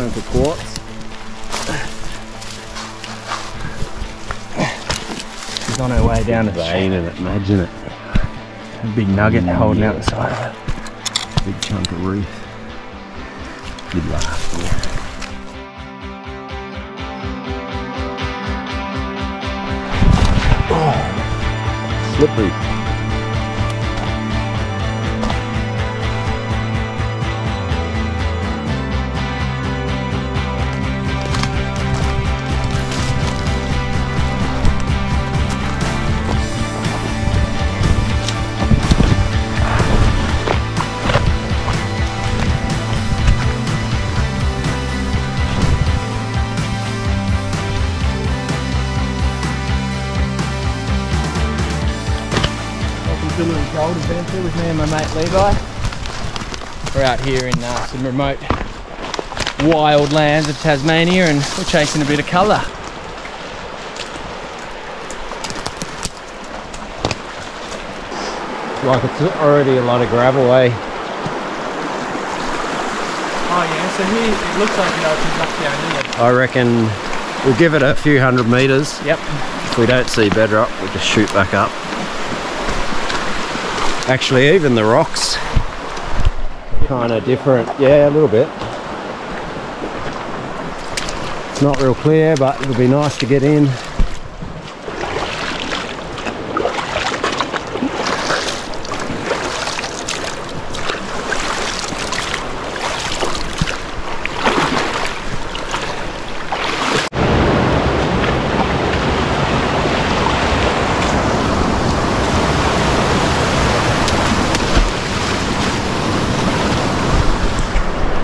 chunk of quartz. She's on her way down the vein in it, imagine it. A big nugget holding out the side of it. Big chunk of reef. You'd laugh, yeah. Oh, slippery. A little gold adventure with me and my mate Levi. We're out here in some remote wild lands of Tasmania and we're chasing a bit of colour. Like it's already a lot of gravel, eh? Oh yeah, so here it looks like it opens up down here. I reckon we'll give it a few 100 metres. Yep. If we don't see bedrock, we'll just shoot back up. Actually, even the rocks kind of different. Yeah, a little bit. It's not real clear, but it'll be nice to get in.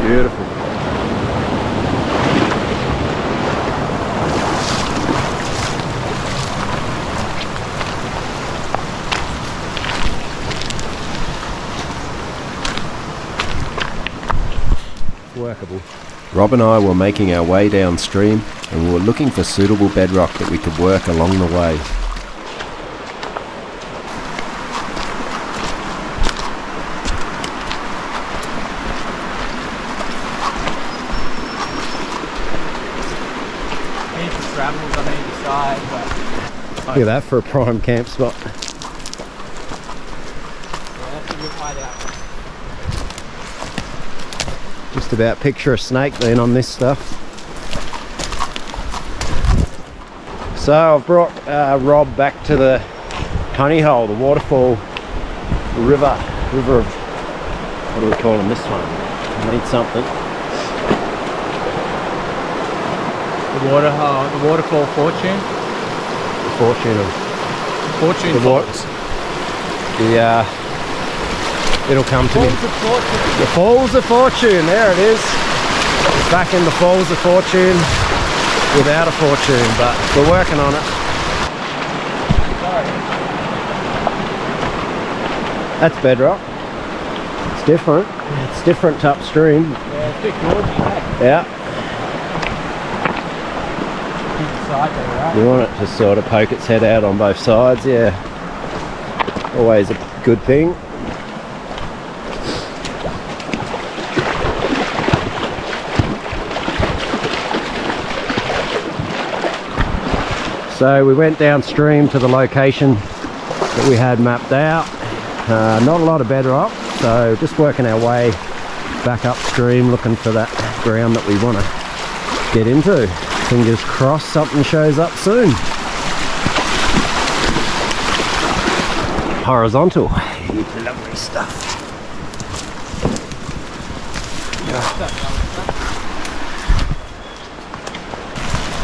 Beautiful. Workable. Rob and I were making our way downstream and we were looking for suitable bedrock that we could work along the way. Gravels on either side, but look at that for a prime camp spot. Yeah, that's a good hideout. Just about picture a snake then on this stuff. So I've brought Rob back to the honey hole, the waterfall, the river of, what do we call them this one? I need something. The waterfall fortune. The fortune of Fortune the falls. It'll come to me. Falls of fortune. The Falls of Fortune, there it is. It's back in the Falls of Fortune without a fortune, but we're working on it. Sorry. That's bedrock. It's different. It's different to upstream. Yeah, it's a bit gorgy, hey? Yeah. Side there, right? You want it to sort of poke its head out on both sides, yeah. Always a good thing. So we went downstream to the location that we had mapped out. Not a lot of bedrock, so just working our way back upstream looking for that ground that we want to get into. Fingers crossed something shows up soon. Horizontal. Lovely stuff.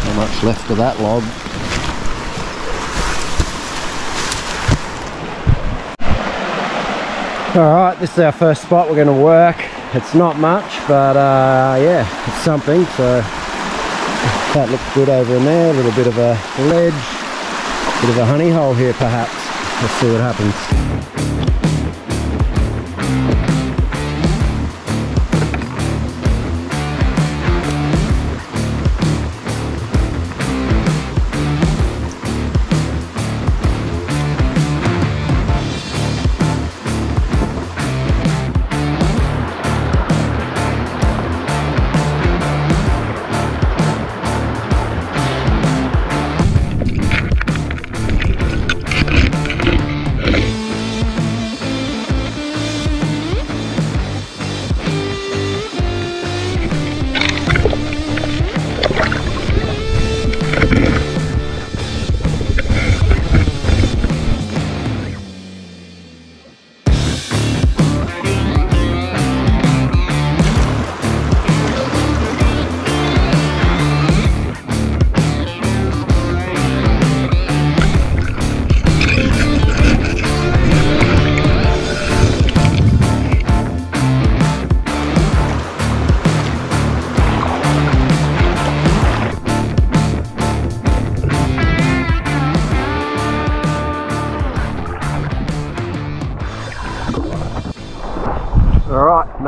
Not much left of that log. Alright, this is our first spot we're going to work. It's not much, but yeah, it's something. So that looks good over in there. A little bit of a ledge, bit of a honey hole here perhaps. Let's see what happens.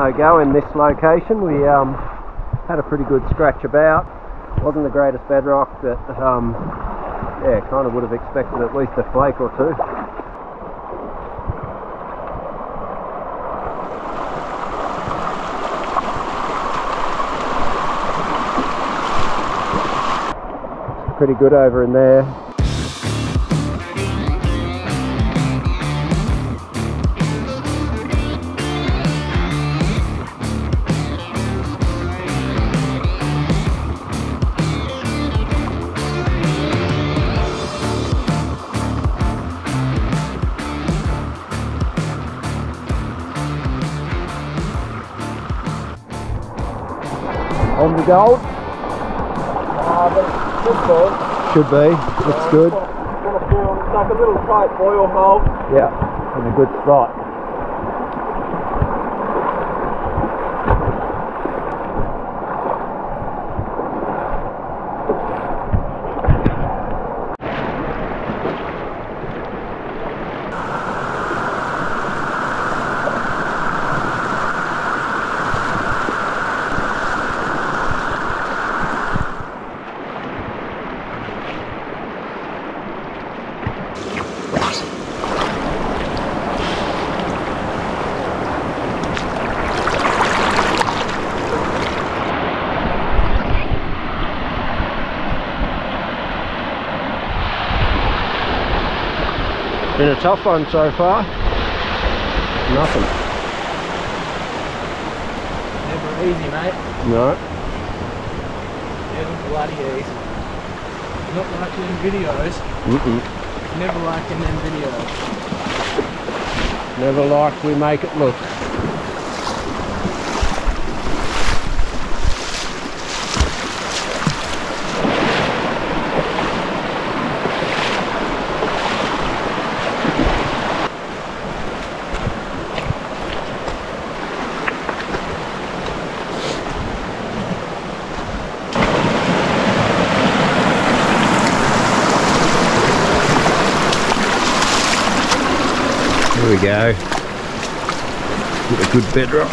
slow go in this location. We had a pretty good scratch about. Wasn't the greatest bedrock, but yeah, kind of would have expected at least a flake or two. Pretty good over in there. On the gold. Should be. Looks good. It's like a little tight boil hole. Yeah, in a good spot. Been a tough one so far. Nothing. Never easy, mate. No. Never bloody easy. Not like in videos. Never like in them videos. Never like we make it look. There we go. Get a good bedrock.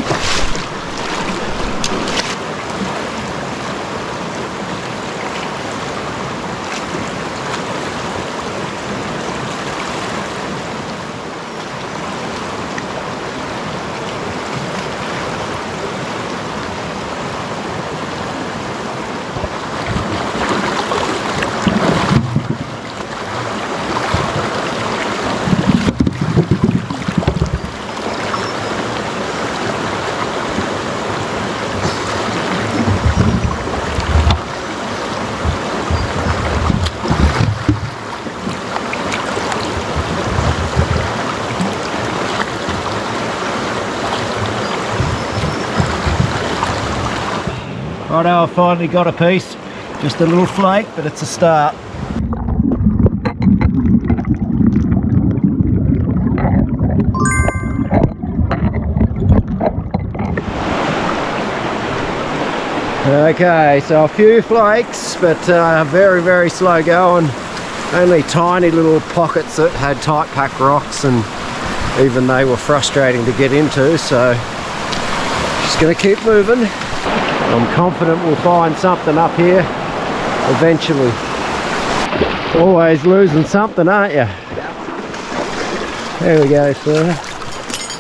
Righto, I finally got a piece. Just a little flake, but it's a start. Okay, so a few flakes, but very, very slow going. Only tiny little pockets that had tight pack rocks, and even they were frustrating to get into, so just gonna keep moving. I'm confident we'll find something up here eventually. Always losing something, aren't you? Yeah. There we go, sir.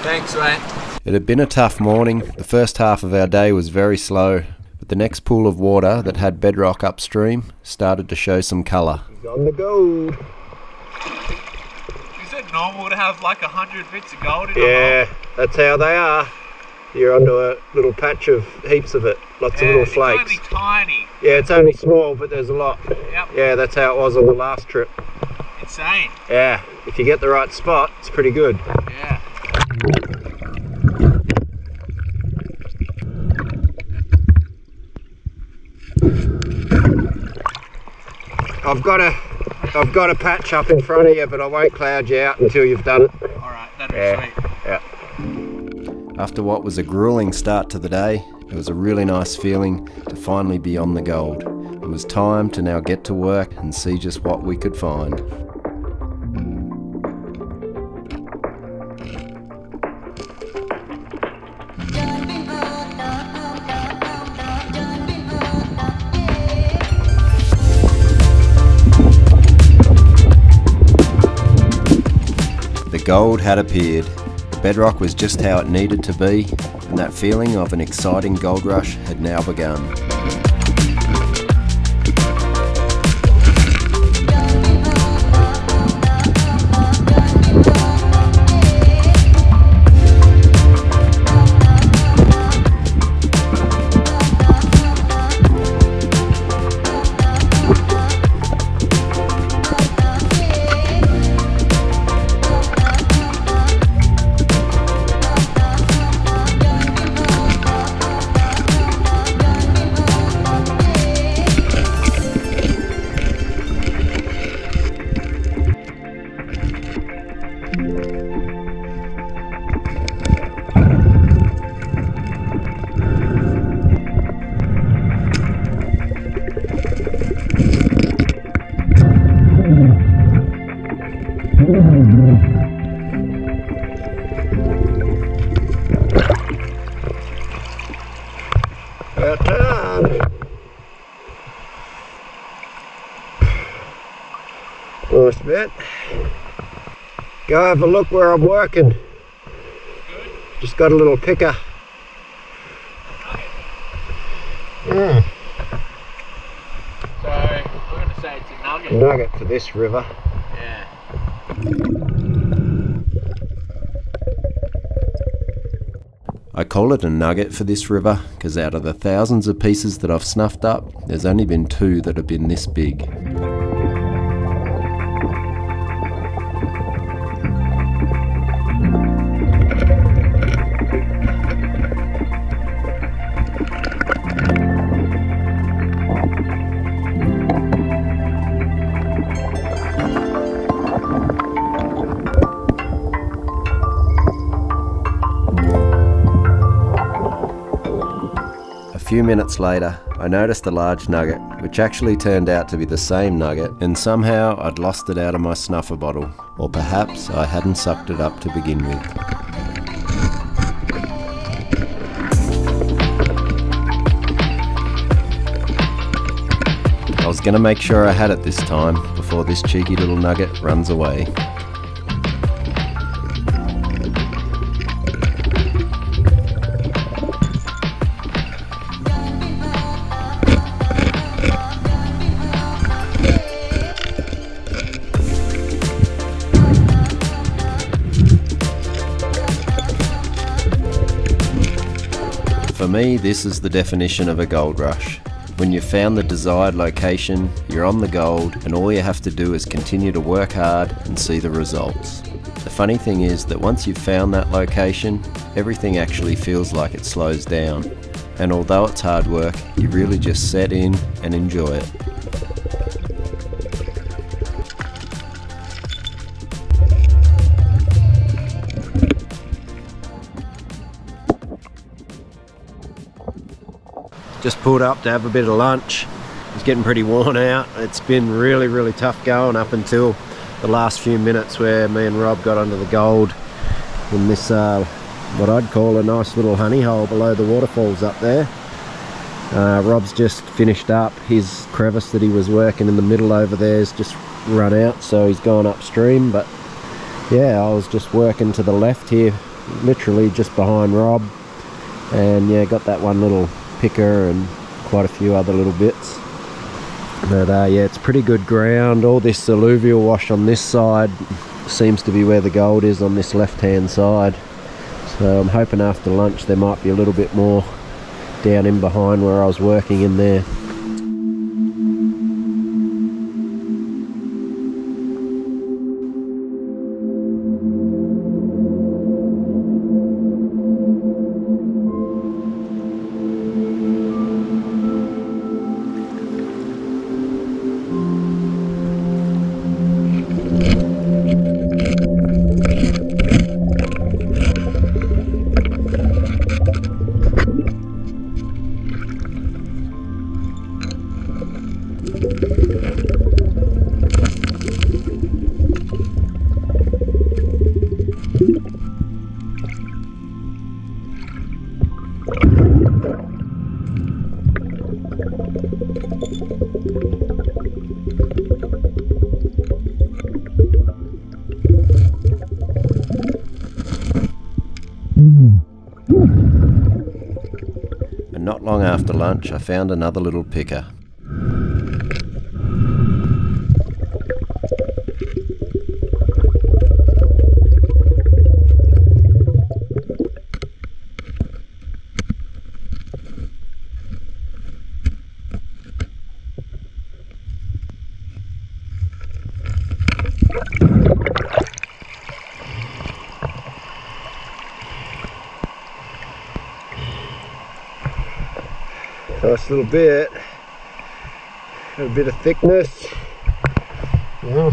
Thanks, mate. It had been a tough morning. The first half of our day was very slow, but the next pool of water that had bedrock upstream started to show some colour. He's on the gold. Is it normal to have like 100 bits of gold in a hole? That's how they are. You're onto a little patch of heaps of it, lots of little flakes. It's only tiny. Yeah, it's only small, but there's a lot. Yep. Yeah, that's how it was on the last trip. Insane. Yeah, if you get the right spot, it's pretty good. Yeah. I've got a patch up in front of you, but I won't cloud you out until you've done it. Alright, that'd be sweet. Yeah. After what was a grueling start to the day, it was a really nice feeling to finally be on the gold. It was time to now get to work and see just what we could find. Diving gold had appeared. The bedrock was just how it needed to be, and that feeling of an exciting gold rush had now begun. About time. Nice bit. Go have a look where I'm working. Just got a little picker. So I'm going to say it's a nugget. Nugget for this river. Yeah. I call it a nugget for this river because out of the thousands of pieces that I've snuffed up, there's only been 2 that have been this big. A few minutes later, I noticed a large nugget, which actually turned out to be the same nugget, and somehow I'd lost it out of my snuffer bottle, or perhaps I hadn't sucked it up to begin with. I was going to make sure I had it this time, before this cheeky little nugget runs away. For me, this is the definition of a gold rush. When you've found the desired location, you're on the gold, and all you have to do is continue to work hard and see the results. The funny thing is that once you've found that location, everything actually feels like it slows down. And although it's hard work, you really just set in and enjoy it. Just pulled up to have a bit of lunch. It's getting pretty worn out. It's been really tough going up until the last few minutes where me and Rob got onto the gold in this what I'd call a nice little honey hole below the waterfalls up there. Rob's just finished up. His crevice that he was working in the middle over there has just run out, so he's gone upstream. But yeah, I was just working to the left here, literally just behind Rob, and yeah, got that one little picker and quite a few other little bits. But yeah, it's pretty good ground. All this alluvial wash on this side seems to be where the gold is, on this left hand side. So I'm hoping after lunch there might be a little bit more down in behind where I was working in there. not long after lunch I found another little picker. Nice little bit, got a bit of thickness. Yeah.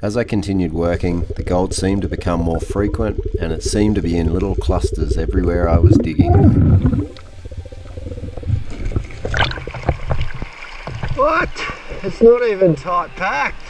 As I continued working, the gold seemed to become more frequent, and it seemed to be in little clusters everywhere I was digging. What? It's not even tight packed.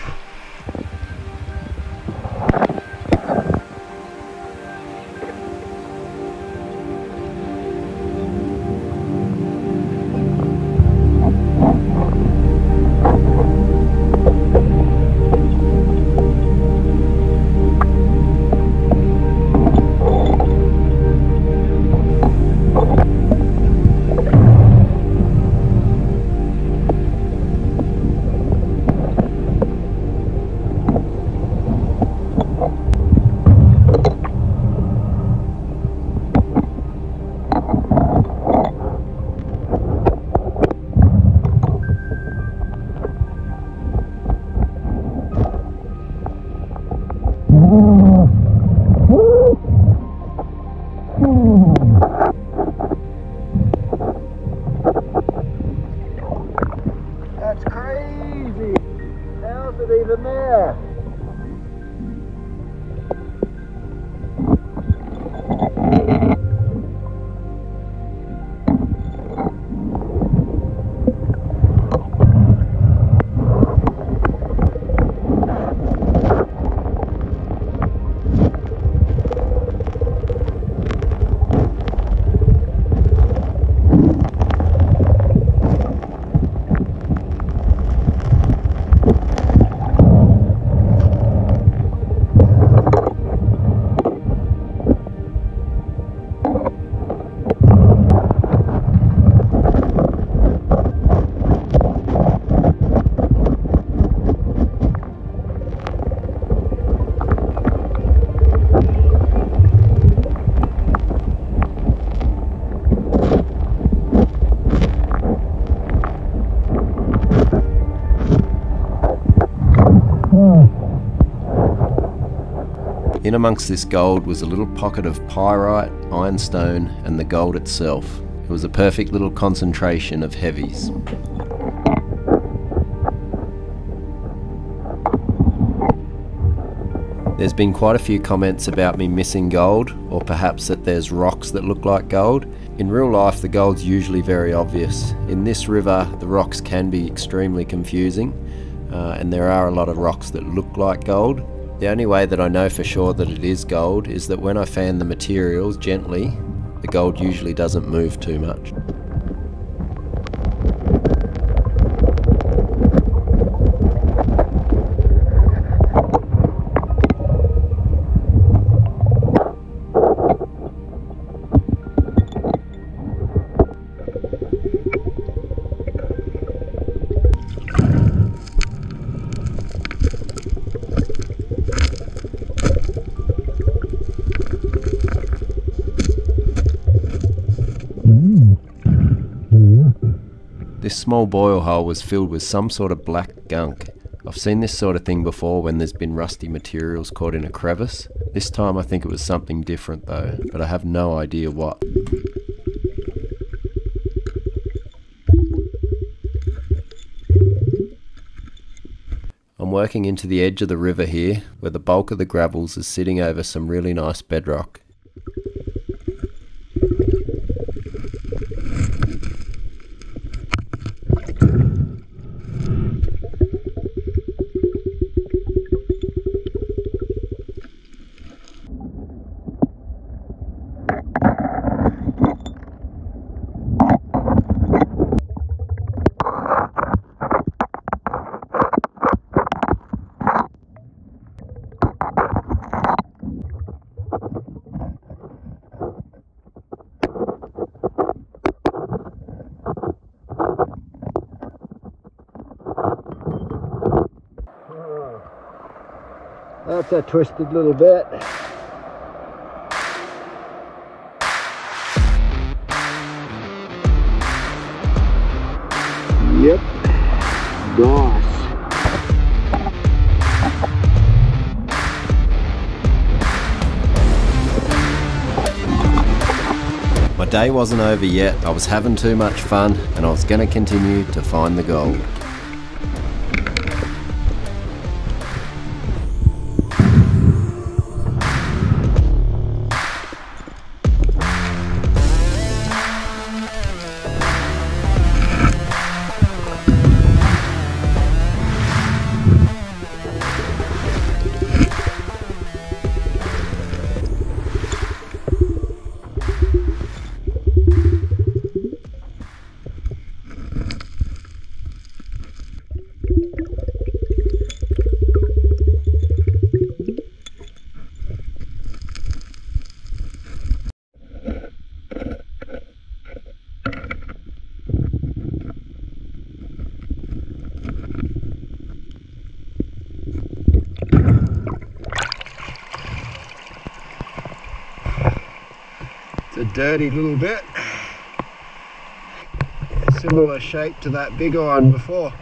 That's crazy. How's it even there? In amongst this gold was a little pocket of pyrite, ironstone, and the gold itself. It was a perfect little concentration of heavies. There's been quite a few comments about me missing gold, or perhaps that there's rocks that look like gold. In real life, the gold's usually very obvious. In this river, the rocks can be extremely confusing, and there are a lot of rocks that look like gold. The only way that I know for sure that it is gold is that when I fan the materials gently, the gold usually doesn't move too much. This small boil hole was filled with some sort of black gunk. I've seen this sort of thing before when there's been rusty materials caught in a crevice. This time I think it was something different though, but I have no idea what. I'm working into the edge of the river here, where the bulk of the gravels is sitting over some really nice bedrock. That's a twisted little bit. Yep. Nice. My day wasn't over yet. I was having too much fun and I was going to continue to find the gold. It's a dirty little bit. Similar shape to that big one before.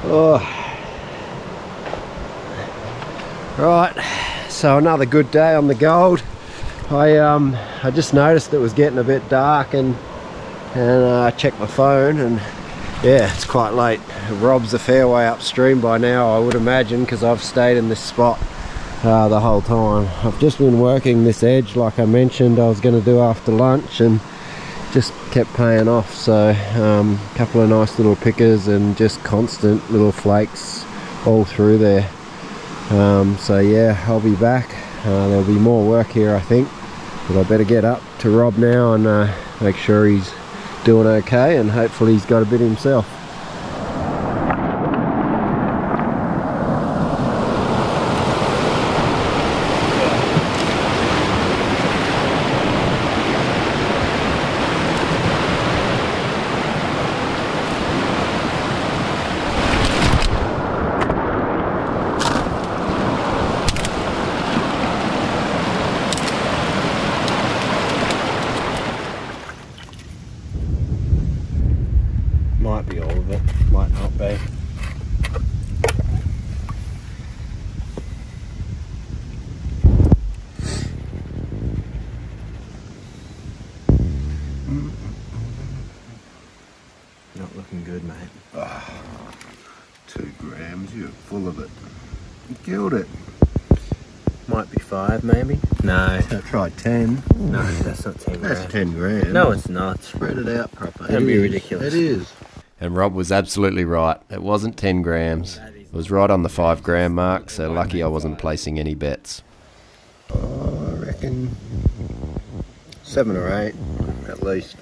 Oh. Right, so another good day on the gold. I just noticed it was getting a bit dark and I checked my phone and yeah, it's quite late. Rob's a fair way upstream by now, I would imagine, because I've stayed in this spot the whole time. I've just been working this edge like I mentioned I was going to do after lunch, and just kept paying off. So a couple of nice little pickers and just constant little flakes all through there. So yeah, I'll be back. There'll be more work here I think, but I better get up to Rob now and make sure he's doing okay, and hopefully he's got a bit himself. Might be all of it, might not be. Not looking good, mate. Oh, 2 grams, you're full of it. You killed it. Might be 5 maybe? No. I tried 10. No, that's not 10 grams. That's 10 grams. No, it's not. Spread it out properly. That'd be ridiculous. It is. And Rob was absolutely right. It wasn't 10 grams. That is It was right on the 5 gram mark, so lucky I wasn't placing any bets. I reckon 7 or 8 at least.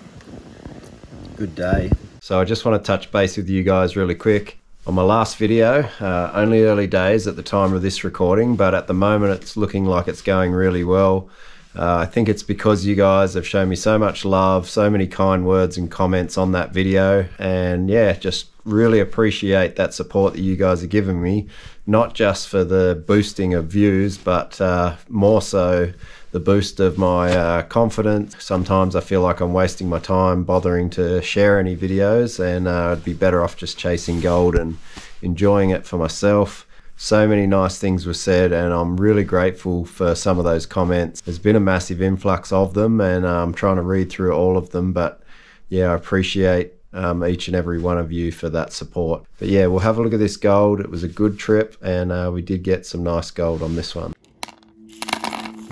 Good day. So I just want to touch base with you guys really quick. On my last video, only early days at the time of this recording, but at the moment it's looking like it's going really well. I think it's because you guys have shown me so much love, so many kind words and comments on that video, and yeah, just really appreciate that support that you guys are giving me, not just for the boosting of views, but more so the boost of my confidence. Sometimes I feel like I'm wasting my time bothering to share any videos, and I'd be better off just chasing gold and enjoying it for myself. So many nice things were said, and I'm really grateful for some of those comments. There's been a massive influx of them, and I'm trying to read through all of them, but yeah, I appreciate each and every one of you for that support. But yeah, we'll have a look at this gold. It was a good trip, and we did get some nice gold on this one.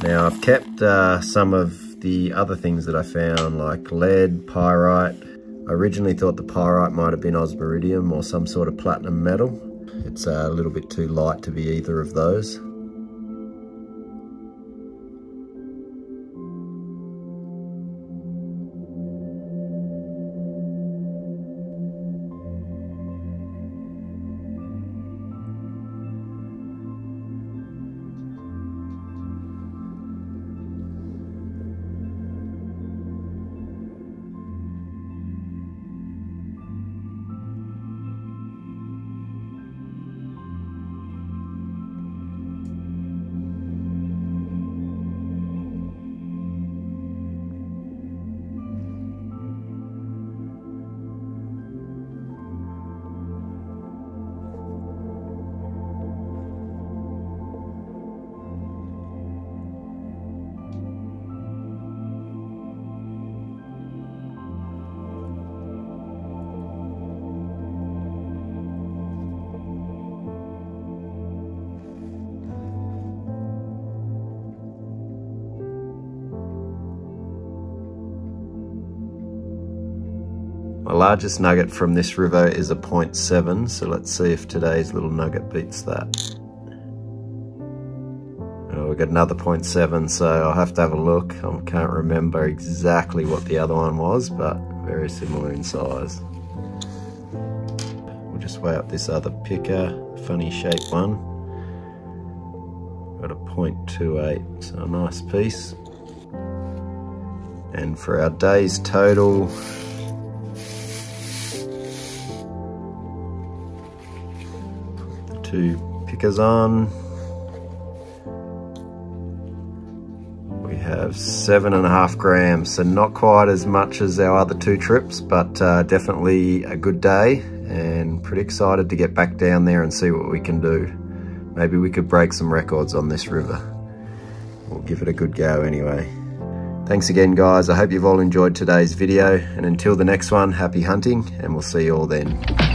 Now I've kept some of the other things that I found, like lead, pyrite. I originally thought the pyrite might have been osmiridium or some sort of platinum metal. It's a little bit too light to be either of those. My largest nugget from this river is a 0.7, so let's see if today's little nugget beats that. Oh, we got another 0.7, so I'll have to have a look. I can't remember exactly what the other one was, but very similar in size. We'll just weigh up this other picker, funny shaped one. Got a 0.28, so a nice piece. And for our day's total, two pickers on, we have 7.5 grams, so not quite as much as our other 2 trips, but definitely a good day, and pretty excited to get back down there and see what we can do. Maybe we could break some records on this river. We'll give it a good go anyway. Thanks again guys, I hope you've all enjoyed today's video, and until the next one, happy hunting, and we'll see you all then.